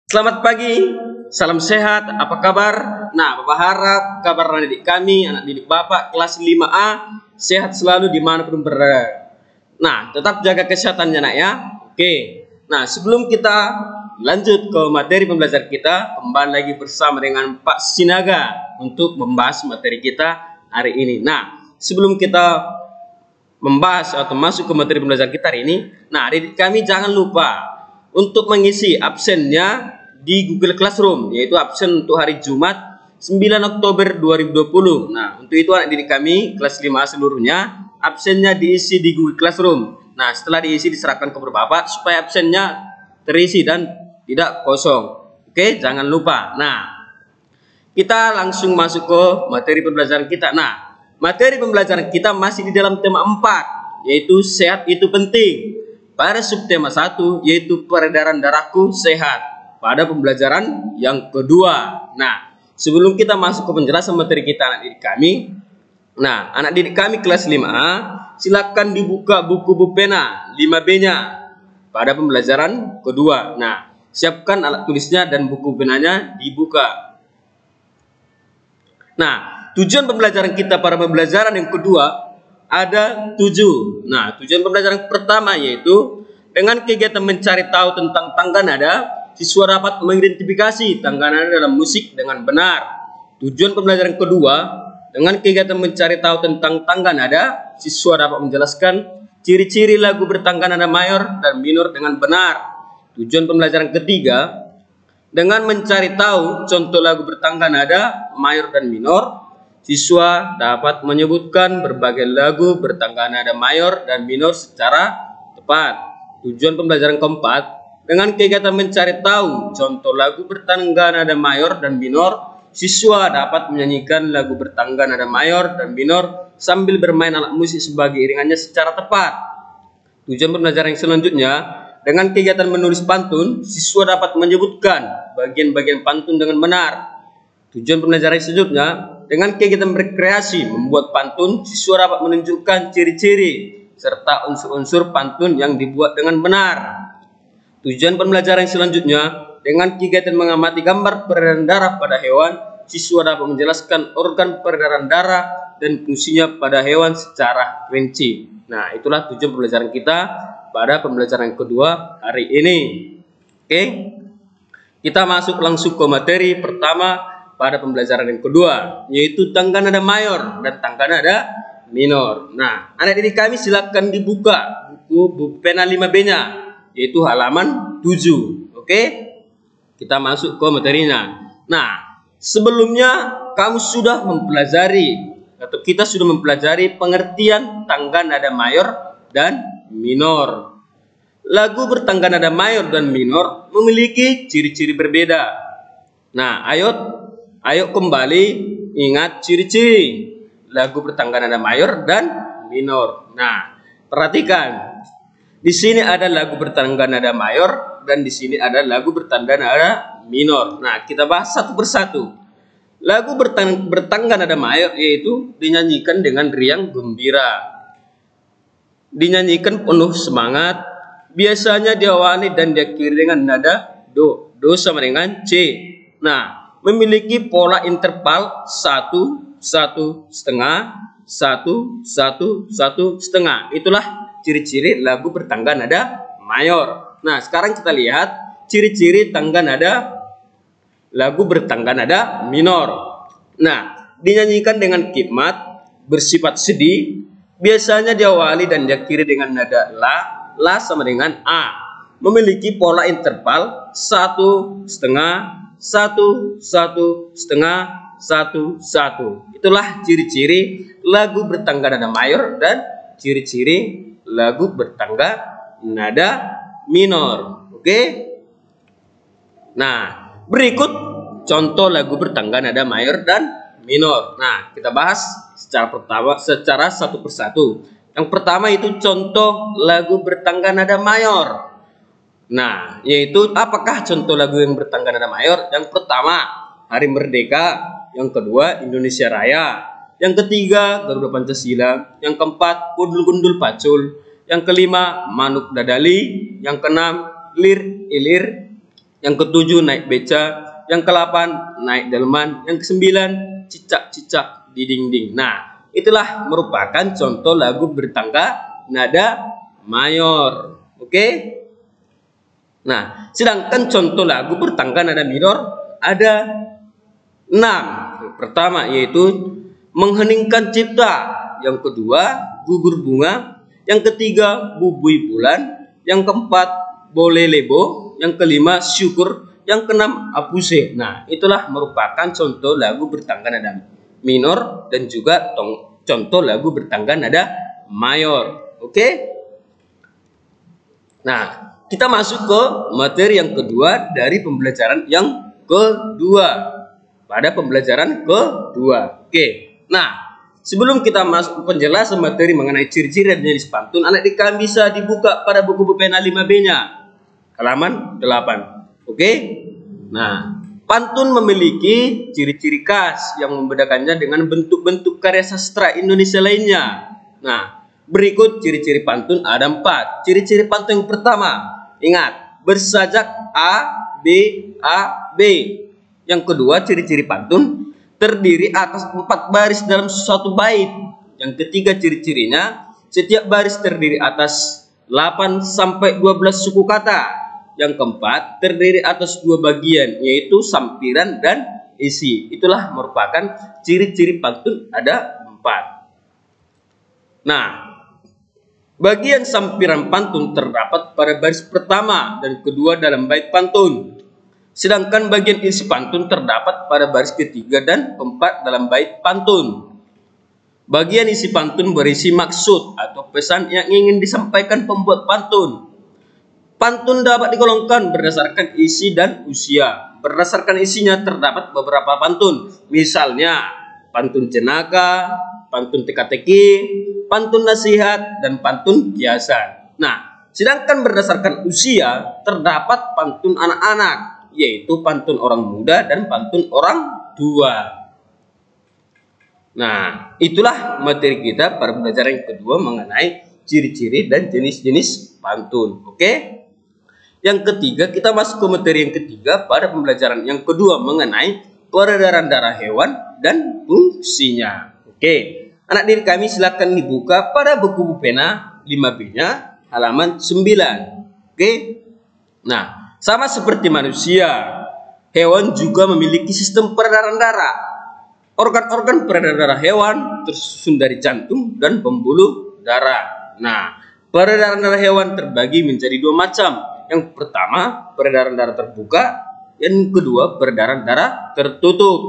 Selamat pagi, salam sehat, apa kabar? Nah, Bapak harap kabar anak didik kami, anak didik Bapak kelas 5A, sehat selalu dimanapun berada. Nah, tetap jaga kesehatannya nak ya. Oke, nah sebelum kita lanjut ke materi pembelajaran kita, kembali lagi bersama dengan Pak Sinaga untuk membahas materi kita hari ini. Nah, sebelum kita membahas atau masuk ke materi pembelajaran kita hari ini, nah didik kami jangan lupa untuk mengisi absennya di Google Classroom, yaitu absen untuk hari Jumat 9 Oktober 2020. Nah, untuk itu anak didik kami kelas 5A seluruhnya absennya diisi di Google Classroom. Nah, setelah diisi diserahkan ke Bapak supaya absennya terisi dan tidak kosong. Oke, jangan lupa. Nah, kita langsung masuk ke materi pembelajaran kita. Nah, materi pembelajaran kita masih di dalam tema 4, yaitu sehat itu penting. Pada subtema 1, yaitu peredaran darahku sehat. Pada pembelajaran yang kedua. Nah, sebelum kita masuk ke penjelasan materi kita anak didik kami. Nah, anak didik kami kelas 5A, silakan dibuka buku pena 5B-nya pada pembelajaran kedua. Nah, siapkan alat tulisnya dan buku penanya dibuka. Nah, tujuan pembelajaran kita pada pembelajaran yang kedua ada 7. Nah, tujuan pembelajaran pertama yaitu dengan kegiatan mencari tahu tentang tangga nada, siswa dapat mengidentifikasi tangga nada dalam musik dengan benar. Tujuan pembelajaran kedua, dengan kegiatan mencari tahu tentang tangga nada, siswa dapat menjelaskan ciri-ciri lagu bertangga nada mayor dan minor dengan benar. Tujuan pembelajaran ketiga, dengan mencari tahu contoh lagu bertangga nada mayor dan minor, siswa dapat menyebutkan berbagai lagu bertangga nada mayor dan minor secara tepat. Tujuan pembelajaran keempat, dengan kegiatan mencari tahu contoh lagu bertangga nada mayor dan minor, siswa dapat menyanyikan lagu bertangga nada mayor dan minor sambil bermain alat musik sebagai iringannya secara tepat. Tujuan pembelajaran yang selanjutnya, dengan kegiatan menulis pantun, siswa dapat menyebutkan bagian-bagian pantun dengan benar. Tujuan pembelajaran selanjutnya, dengan kegiatan berkreasi membuat pantun, siswa dapat menunjukkan ciri-ciri serta unsur-unsur pantun yang dibuat dengan benar. Tujuan pembelajaran selanjutnya, dengan kegiatan mengamati gambar peredaran darah pada hewan, siswa dapat menjelaskan organ peredaran darah dan fungsinya pada hewan secara rinci. Nah, itulah tujuan pembelajaran kita pada pembelajaran kedua hari ini. Oke, kita masuk langsung ke materi pertama pada pembelajaran yang kedua, yaitu tangga nada mayor dan tangga nada minor. Nah, anak didik kami silakan dibuka buku pena 5B-nya, yaitu halaman 7. Oke, kita masuk ke materinya. Nah, sebelumnya kamu sudah mempelajari atau kita sudah mempelajari pengertian tangga nada mayor dan minor. Lagu bertangga nada mayor dan minor memiliki ciri-ciri berbeda. Nah, ayo kembali ingat ciri-ciri lagu bertangga nada mayor dan minor. Nah, perhatikan. Di sini ada lagu bertangga nada mayor dan di sini ada lagu bertangga nada minor. Nah, kita bahas satu persatu. Lagu bertangga nada mayor yaitu dinyanyikan dengan riang gembira, dinyanyikan penuh semangat, biasanya diawali dan diakhiri dengan nada do. Do sama dengan C. Nah, memiliki pola interval 1, 1,5, 1, 1, 1,5. Itulah ciri-ciri lagu bertangga nada mayor. Nah, sekarang kita lihat ciri-ciri tangga nada lagu bertangga nada minor. Nah, dinyanyikan dengan khidmat, bersifat sedih, biasanya diawali dan diakhiri dengan nada la sama dengan a. Memiliki pola interval 1,5, 1, 1,5, 1, 1. Itulah ciri-ciri lagu bertangga nada mayor dan ciri-ciri lagu bertangga nada minor. Oke. Nah, berikut contoh lagu bertangga nada mayor dan minor. Nah, kita bahas secara satu persatu. Yang pertama itu contoh lagu bertangga nada mayor. Nah, yaitu apakah contoh lagu yang bertangga nada mayor? Yang pertama, Hari Merdeka. Yang kedua, Indonesia Raya. Yang ketiga, Garuda Pancasila. Yang keempat, Gundul-Gundul Pacul. Yang kelima, Manuk Dadali. Yang keenam, Lir Ilir. Yang ketujuh naik beca, yang ke-8 naik delman, yang ke-9 cicak-cicak di dinding. Nah, itulah merupakan contoh lagu bertangga nada mayor. Oke? Nah, sedangkan contoh lagu bertangga nada minor ada 6. Yang pertama yaitu mengheningkan cipta, yang kedua gugur bunga, yang ketiga bubui bulan, yang keempat boleh lebo, yang kelima syukur, yang keenam apuse. Nah, itulah merupakan contoh lagu bertangga nada minor dan juga contoh lagu bertangga nada mayor. Oke? Nah, kita masuk ke materi yang kedua dari pembelajaran yang kedua. Pada pembelajaran kedua. Oke. Nah, sebelum kita masuk penjelasan materi mengenai ciri-ciri dan jenis pantun, anak-adik kalian bisa dibuka pada buku pena 5B-nya. Halaman 8. Oke? Nah, pantun memiliki ciri-ciri khas yang membedakannya dengan bentuk-bentuk karya sastra Indonesia lainnya. Nah, berikut ciri-ciri pantun ada 4. Ciri-ciri pantun yang pertama, ingat, bersajak A, B, A, B. Yang kedua, ciri-ciri pantun terdiri atas 4 baris dalam suatu bait. Yang ketiga, ciri-cirinya setiap baris terdiri atas 8 sampai 12 suku kata. Yang keempat, terdiri atas 2 bagian, yaitu sampiran dan isi. Itulah merupakan ciri-ciri pantun ada 4. Nah, bagian sampiran pantun terdapat pada baris pertama dan kedua dalam bait pantun. Sedangkan bagian isi pantun terdapat pada baris ketiga dan keempat dalam bait pantun. Bagian isi pantun berisi maksud atau pesan yang ingin disampaikan pembuat pantun. Pantun dapat digolongkan berdasarkan isi dan usia. Berdasarkan isinya terdapat beberapa pantun. Misalnya, pantun jenaka, pantun teka-teki, pantun nasihat, dan pantun kiasan. Nah, sedangkan berdasarkan usia terdapat pantun anak-anak, yaitu pantun orang muda dan pantun orang tua. Nah, itulah materi kita pada pembelajaran yang kedua mengenai ciri-ciri dan jenis-jenis pantun. Oke? Yang ketiga, kita masuk ke materi yang ketiga pada pembelajaran yang kedua mengenai peredaran darah hewan dan fungsinya. Oke, anak didik kami silakan dibuka pada buku pena 5B-nya halaman 9. Oke? Nah, sama seperti manusia, hewan juga memiliki sistem peredaran darah. Organ-organ peredaran darah hewan tersusun dari jantung dan pembuluh darah. Nah, peredaran darah hewan terbagi menjadi 2 macam. Yang pertama, peredaran darah terbuka. Yang kedua, peredaran darah tertutup.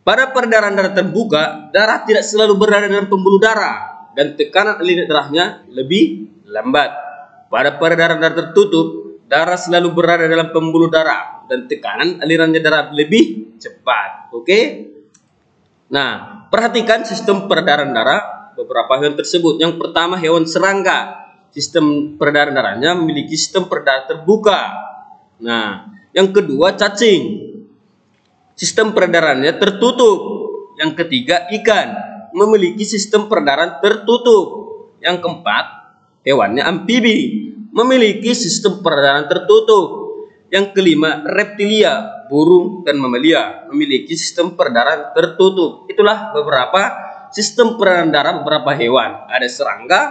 Pada peredaran darah terbuka, darah tidak selalu berada dalam pembuluh darah dan tekanan aliran darahnya lebih lambat. Pada peredaran darah tertutup, darah selalu berada dalam pembuluh darah dan tekanan alirannya darah lebih cepat. Oke? Nah, perhatikan sistem peredaran darah beberapa hewan tersebut. Yang pertama, hewan serangga. Sistem peredaran darahnya memiliki sistem peredaran terbuka. Nah, yang kedua, cacing. Sistem peredarannya tertutup. Yang ketiga, ikan. Memiliki sistem peredaran tertutup. Yang keempat, hewannya amfibi. Memiliki sistem peredaran tertutup. Yang kelima, reptilia, burung dan mamalia, memiliki sistem peredaran tertutup. Itulah beberapa sistem peredaran darah beberapa hewan. Ada serangga,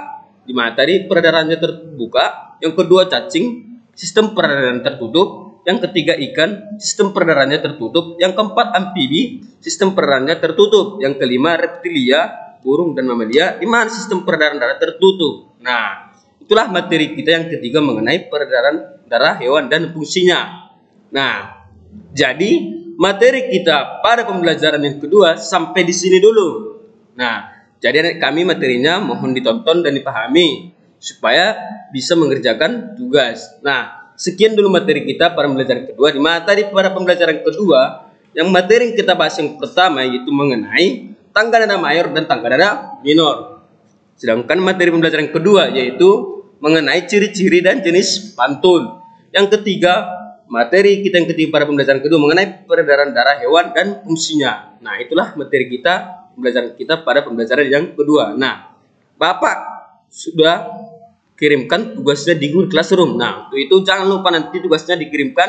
di mana tadi peredarannya terbuka. Yang kedua, cacing, sistem peredaran tertutup. Yang ketiga, ikan, sistem peredarannya tertutup. Yang keempat, amfibi, sistem peredarannya tertutup. Yang kelima, reptilia, burung dan mamalia, di mana sistem peredaran darah tertutup. Nah, itulah materi kita yang ketiga mengenai peredaran darah hewan dan fungsinya. Nah, jadi materi kita pada pembelajaran yang kedua sampai di sini dulu. Nah, jadi anak kami materinya mohon ditonton dan dipahami supaya bisa mengerjakan tugas. Nah, sekian dulu materi kita pada pembelajaran kedua. Di mana tadi pada pembelajaran kedua, yang materi yang kita bahas yang pertama yaitu mengenai tangga nada mayor dan tangga nada minor. Sedangkan materi pembelajaran kedua yaitu mengenai ciri-ciri dan jenis pantun. Yang ketiga, materi kita yang ketiga pada pembelajaran kedua mengenai peredaran darah hewan dan fungsinya. Nah, itulah materi kita, pembelajaran kita pada pembelajaran yang kedua. Nah, Bapak sudah kirimkan tugasnya di Google Classroom. Nah, untuk itu jangan lupa nanti tugasnya dikirimkan